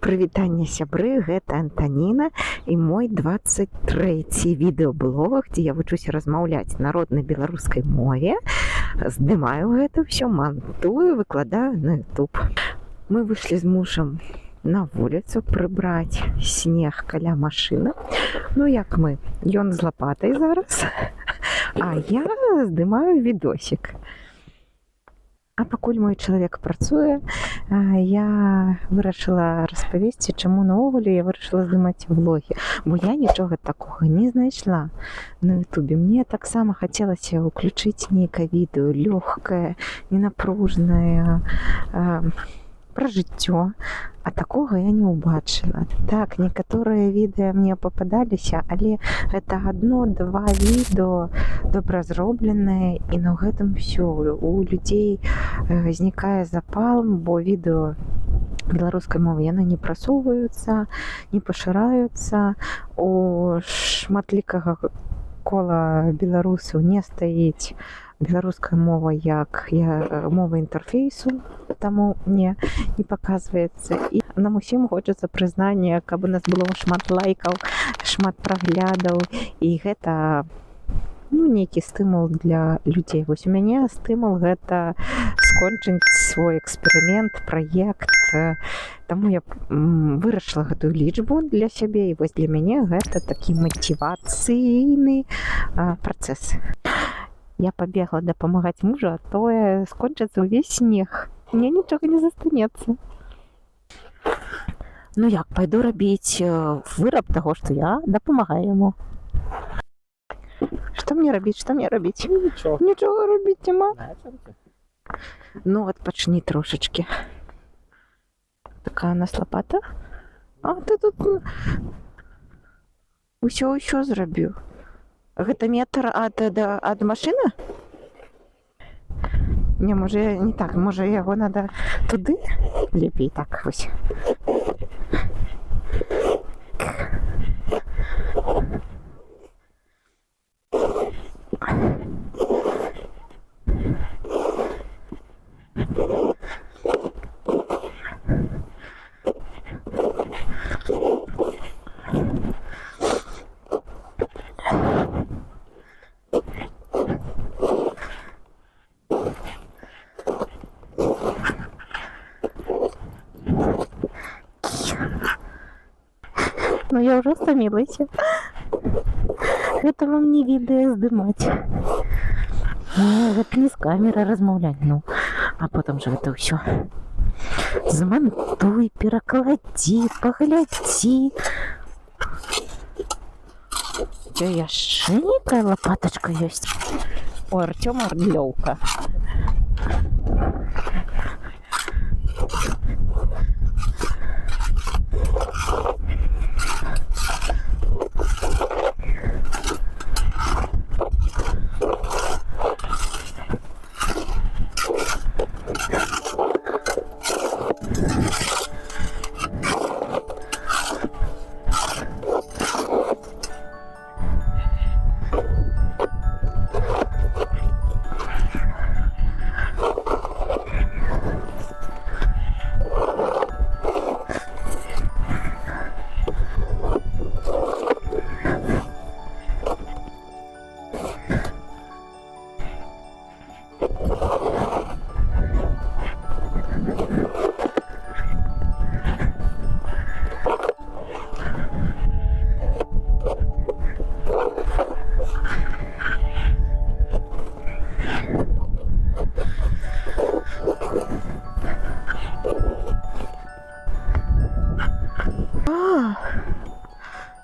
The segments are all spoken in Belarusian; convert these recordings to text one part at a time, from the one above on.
Прывітанне сябры, гэта Антаніна і мой 23-й відэаблог, дзе я вучуся размаўляць на роднай беларускай мове. Здымаю гэта ўсё, мантую, выкладаю на YouTube. Мы выйшлі з мужам на вуліцу прыбраць снег каля машыны. Ну як мы? Ён з лапатай зараз, а я здымаю відосік. А пакуль мой чалавек працуе, я вырашыла распавесці, чаму наогуле я вырашыла здымаць влогі. Бо я нічога такога не знайшла на ютубе. Мне таксама хацелася ўключыць нейкае відэо лёгкае, ненапружнае, пра жыццё, а такога я не ўбачыла. Так, некаторыя відэа мне пападаліся, але гэта адно-два відэо добра зробленыя, і на гэтым ўсё. У людзей знікае запал, бо відэо беларускай мовы яны не прасоўваюцца, не пашыраюцца. У шматлікага кола беларусаў не стаіць беларуская мова як мова інтэрфейсу, таму не паказваецца. І нам усім хочацца прызнання, каб у нас было шмат лайкаў, шмат праглядаў, і гэта нейкі стымул для людзей. Вось у мяне стымул гэта скончыць свой эксперымент, праект. Таму я вырашыла гэтую лічбу для сябе, і вось для мяне гэта такі матывацыйны працэс. Я пабегла дапамагаць мужу, а то скончыцца ўвесь снег. Мне нічога не застанецца. Ну як, пайду рабіць выраб таго, што я дапамагаю яму. Што мне рабіць? Нічога. Нічога рабіць няма. Ну, адпачні трошачкі. Такая у нас лапата. А, ты тут усё зрабіў. Гэта метр ад машыны? Не, можа, не так. Можа, яго надо туды? Лепей так, вось. Ну, я ўжо стамілася. Гэта вам не відэа здымаць. Гэта не з камеры размаўляць, ну. А потым жа гэта ўсё. Змантуй, перакладзі, паглядзі. Яшчэ нейкая лапатачка ёсць. У Артёма рдлёўка.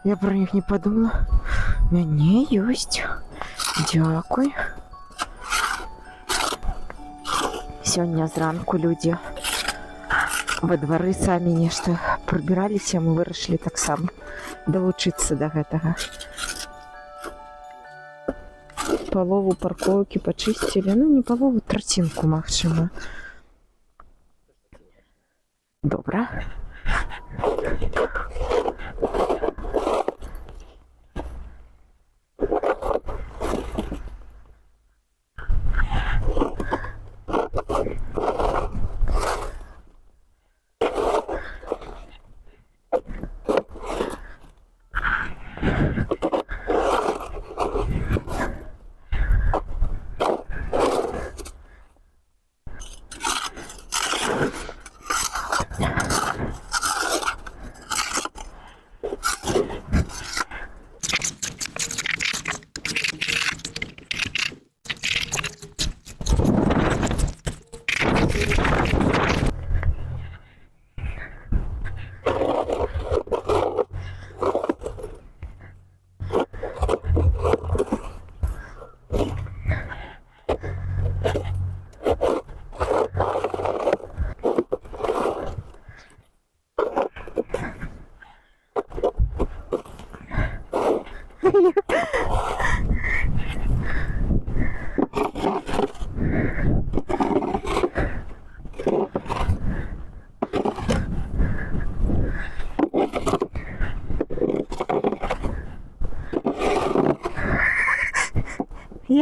Я про них не подумала. У мяне ёсць. Дзякуй. Сёння зранку людзі во двары самі нешта прыбіраліся, мы вырашылі таксама далучыцца да гэтага. Палову паркоўкі пачысцілі, ну не палову, трацінку, магчыма. Добра. Я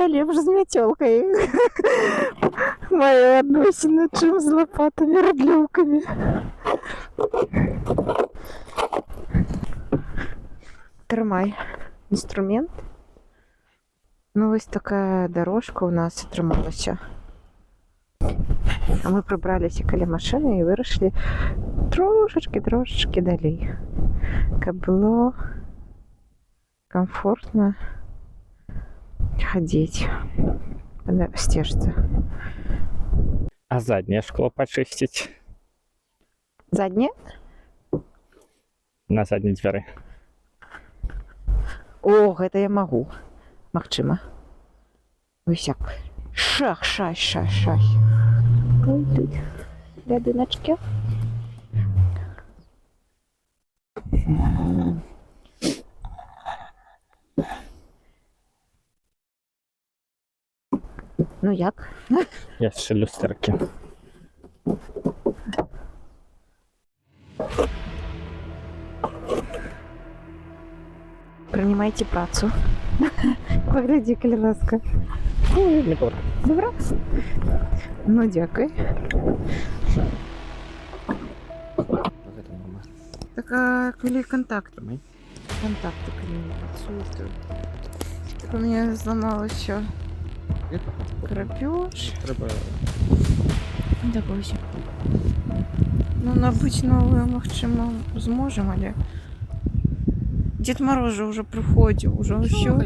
лепш з мяцёлкай маю адносіны, чым з лапатамі радлёўкамі. Трымай інструмент. Ну, вось такая дорожка у нас атрымалася. А мы прыбраліся каля машыны і вырашылі трошачкі далей, каб было комфортно ходить по стежце. А заднее шкло почистить? Заднее? На задней двери. О, гэта я магу. Магчыма. Вось як. Шах. Ой, тут рядыначкі. Ну як? Яшчэ люстэркі. Прынимайте працу. Паглядзі, калі ласка. Добра? Ну, дзякуй. Так, а калі контакты калі не працуюць, то... Так у меня зламалася крапёж. Трэба... Дагося. Ну, набыць новую, магчыма, зможам, але... Дед Мороз же уже приходил, уже все.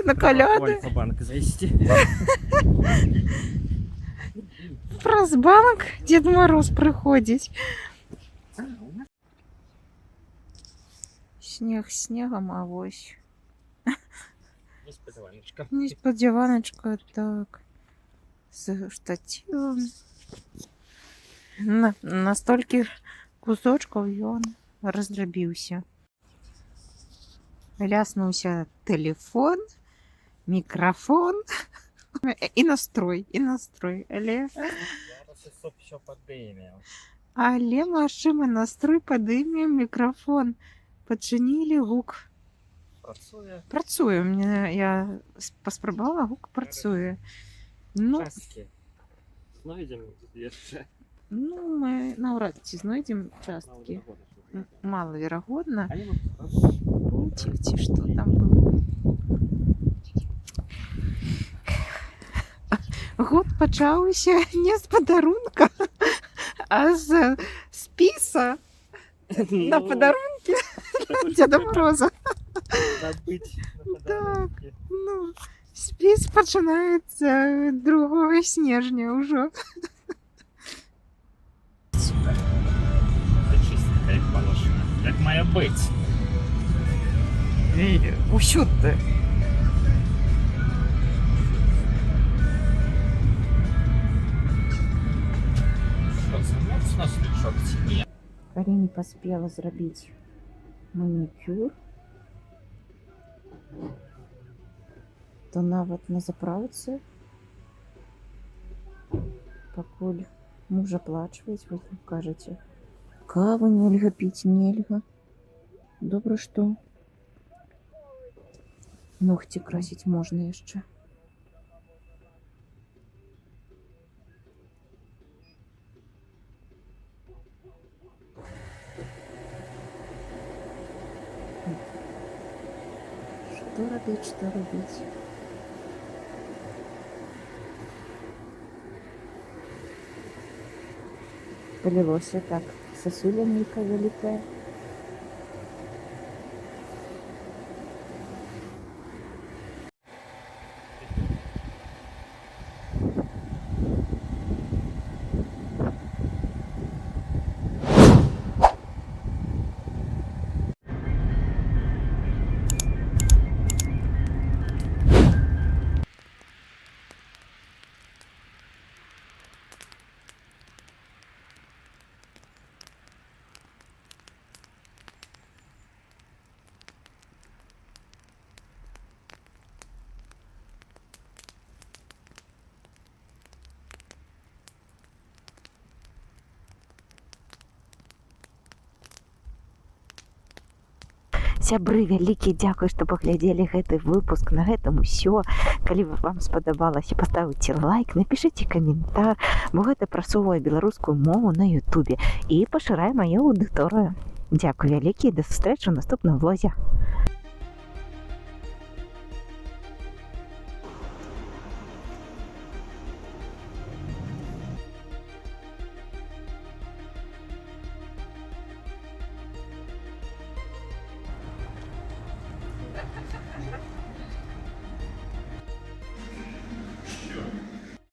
На коляды. В банк зайти. Праз банк Дед Мороз приходит. Снег снегом, а вось. Несподіваночка, так. С штативом. На стольких кусочков ён раздрабіўся. Ляснуўся телефон, мікрафон і настрой. Але машыма настрой падыме, мікрафон падчынілі, гук працуе. Я паспрабавала, гук працуе. Ну, знойдзем яшчэ. Ну, мы наўрад ці знойдзем часткі. Малаверагодна. Пунктик, ці што там было. Год пачаўся не з падарунка, а з спіса на падарункі Деда Мороза. Так, ну, спіс пачынаецца 2 снежня ўжо. Як має бути. Усюди. Що це? Моцно свічок ці ні? Калі не паспела зрабіць манікюр, то нават на заправцы, пакуль муж аплачваюць, вы кажаце, каву нельга піць, нельга. Добра, што ногці красіць можна яшчэ. Што рабіць? Палілося так, сасуля нейкая вялікая. Сябры вялікі, дзякуй, што паглядзелі гэты выпуск. На гэтым усё. Калі вам спадабалася, паставіце лайк, напішыце каментар, бо гэта прасоўвае беларускую мову на Ютубе і пашырае маю аўдыторыю. Дзякуй вялікі, да сустрэчы ў наступным влозе.